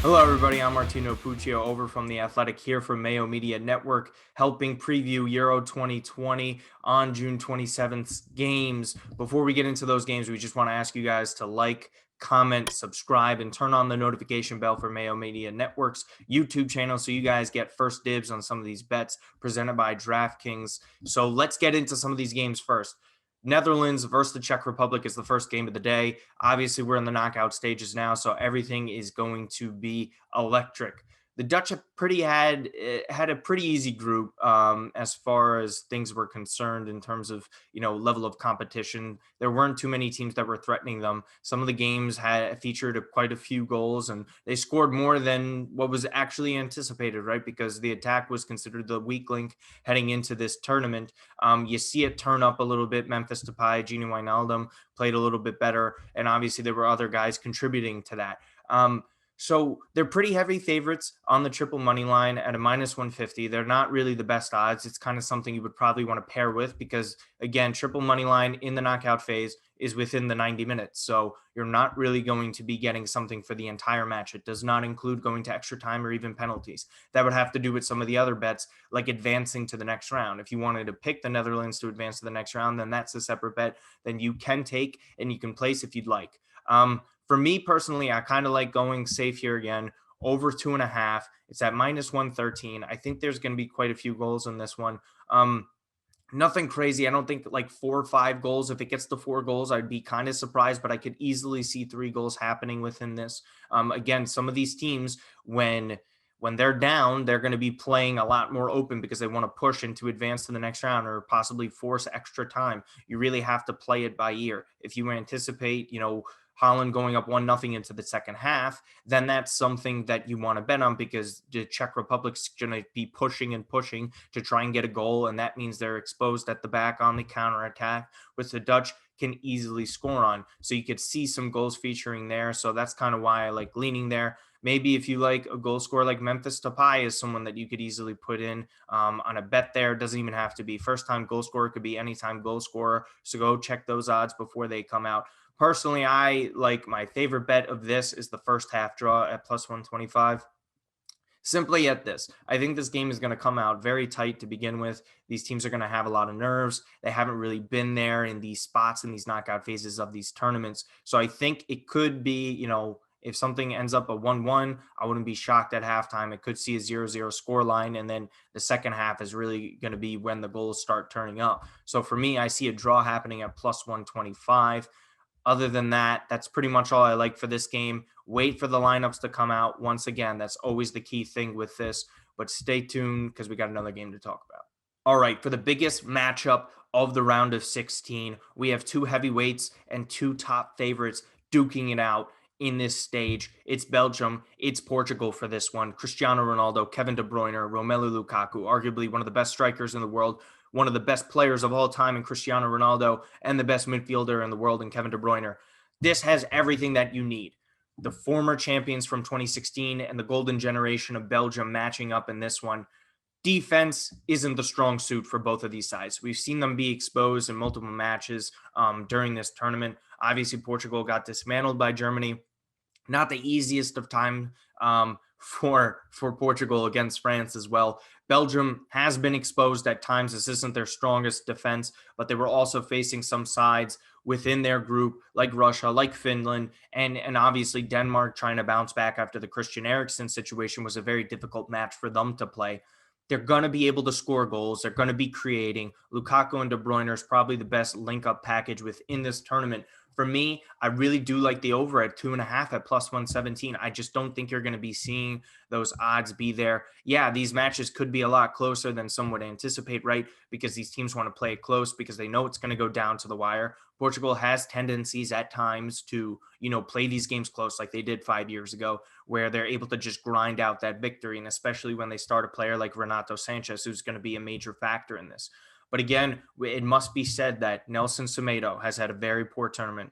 Hello, everybody. I'm Martino Puccio over from The Athletic here for Mayo Media Network, helping preview Euro 2020 on June 27th games. Before we get into those games, we just want to ask you guys to like, comment, subscribe, and turn on the notification bell for Mayo Media Network's YouTube channel so you guys get first dibs on some of these bets presented by DraftKings. So let's get into some of these games first. Netherlands versus the Czech Republic is the first game of the day. Obviously, we're in the knockout stages now, so everything is going to be electric. The Dutch have had a pretty easy group as far as things were concerned in terms of level of competition. There weren't too many teams that were threatening them. Some of the games had featured quite a few goals, and they scored more than what was actually anticipated, right? Because the attack was considered the weak link heading into this tournament. You see it turn up a little bit. Memphis Depay, Gini Wijnaldum played a little bit better, and obviously there were other guys contributing to that. So they're pretty heavy favorites on the triple money line at a minus 150. They're not really the best odds. It's kind of something you would probably want to pair with because, again, triple money line in the knockout phase is within the 90 minutes. So you're not really going to be getting something for the entire match. It does not include going to extra time or even penalties. That would have to do with some of the other bets, like advancing to the next round. If you wanted to pick the Netherlands to advance to the next round, then that's a separate bet. Then you can take and you can place if you'd like. For me personally, I kind of like going safe here again, over 2.5. It's at minus 113. I think there's going to be quite a few goals in this one. Nothing crazy. I don't think like 4 or 5 goals. If it gets to 4 goals, I'd be kind of surprised, but I could easily see 3 goals happening within this. Again, some of these teams, when they're down, they're going to be playing a lot more open because they want to push and to advance to the next round or possibly force extra time. You really have to play it by ear. If you anticipate, Holland going up 1-0 into the second half, then that's something that you want to bet on because the Czech Republic's going to be pushing and pushing to try and get a goal. And that means they're exposed at the back on the counterattack, which the Dutch can easily score on. So you could see some goals featuring there. So that's kind of why I like leaning there. Maybe if you like a goal scorer like Memphis Depay is someone that you could easily put in on a bet there. It doesn't even have to be first time goal scorer. It could be anytime goal scorer. So go check those odds before they come out. Personally, I like my favorite bet of this is the first half draw at plus 125. Simply at this, I think this game is going to come out very tight to begin with. These teams are going to have a lot of nerves. They haven't really been there in these spots in these knockout phases of these tournaments. So I think it could be, if something ends up a 1-1, I wouldn't be shocked at halftime. It could see a 0-0 score line, and then the second half is really going to be when the goals start turning up. So for me, I see a draw happening at plus 125. Other than that, that's pretty much all I like for this game. Wait for the lineups to come out. Once again, that's always the key thing with this. But stay tuned because we got another game to talk about. All right, for the biggest matchup of the round of 16, we have 2 heavyweights and 2 top favorites duking it out in this stage. It's Belgium, it's Portugal for this one. Cristiano Ronaldo, Kevin De Bruyne, Romelu Lukaku, arguably one of the best strikers in the world, one of the best players of all time in Cristiano Ronaldo, and the best midfielder in the world in Kevin De Bruyne. This has everything that you need. The former champions from 2016 and the golden generation of Belgium matching up in this one. Defense isn't the strong suit for both of these sides. We've seen them be exposed in multiple matches during this tournament. Obviously, Portugal got dismantled by Germany. Not the easiest of time for Portugal against France as well. Belgium has been exposed at times. This isn't their strongest defense, but they were also facing some sides within their group like Russia, like Finland, and obviously Denmark trying to bounce back after the Christian Eriksen situation was a very difficult match for them to play. They're going to be able to score goals. They're going to be creating. Lukaku and De Bruyne is probably the best link-up package within this tournament. For me, I really do like the over at 2.5 at plus 117. I just don't think you're going to be seeing those odds be there. Yeah, these matches could be a lot closer than some would anticipate, right? Because these teams want to play it close because they know it's going to go down to the wire. Portugal has tendencies at times to, play these games close like they did 5 years ago, where they're able to just grind out that victory. And especially when they start a player like Renato Sanchez, who's going to be a major factor in this. But again, it must be said that Nelson Semedo has had a very poor tournament.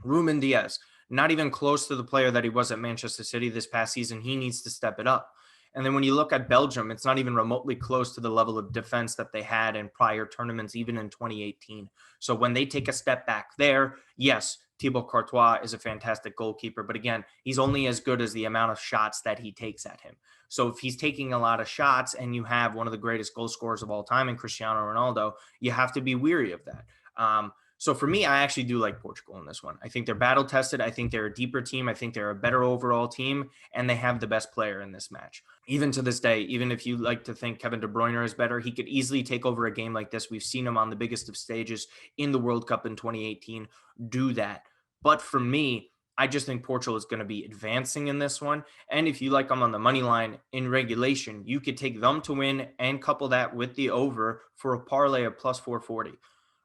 Ruben Diaz, not even close to the player that he was at Manchester City this past season. He needs to step it up. And then when you look at Belgium, it's not even remotely close to the level of defense that they had in prior tournaments, even in 2018. So when they take a step back there, yes, Thibaut Courtois is a fantastic goalkeeper, but again, he's only as good as the amount of shots that he takes at him. So if he's taking a lot of shots and you have one of the greatest goal scorers of all time in Cristiano Ronaldo, you have to be weary of that. So for me, I actually do like Portugal in this one. I think they're battle tested. I think they're a deeper team. I think they're a better overall team, and they have the best player in this match. Even to this day, even if you like to think Kevin De Bruyne is better, he could easily take over a game like this. We've seen him on the biggest of stages in the World Cup in 2018 do that. But for me, I just think Portugal is going to be advancing in this one. And if you like them on the money line in regulation, you could take them to win and couple that with the over for a parlay of plus 440.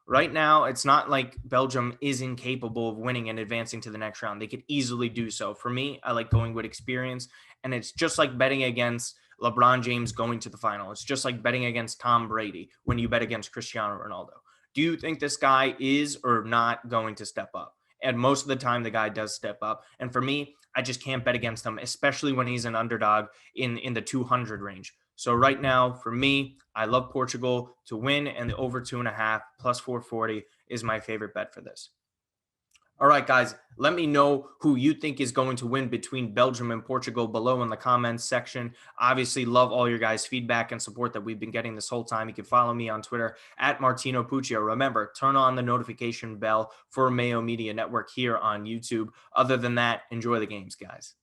Right now, it's not like Belgium is incapable of winning and advancing to the next round. They could easily do so. For me, I like going with experience, and it's just like betting against LeBron James going to the final. It's just like betting against Tom Brady when you bet against Cristiano Ronaldo. Do you think this guy is or not going to step up? And most of the time, the guy does step up. And for me, I just can't bet against him, especially when he's an underdog in the 200 range. So right now, for me, I love Portugal to win, and the over 2.5 plus 440 is my favorite bet for this. All right, guys, let me know who you think is going to win between Belgium and Portugal below in the comments section. Obviously, love all your guys' feedback and support that we've been getting this whole time. You can follow me on Twitter at Martino Puccio. Remember, turn on the notification bell for Mayo Media Network here on YouTube. Other than that, enjoy the games, guys.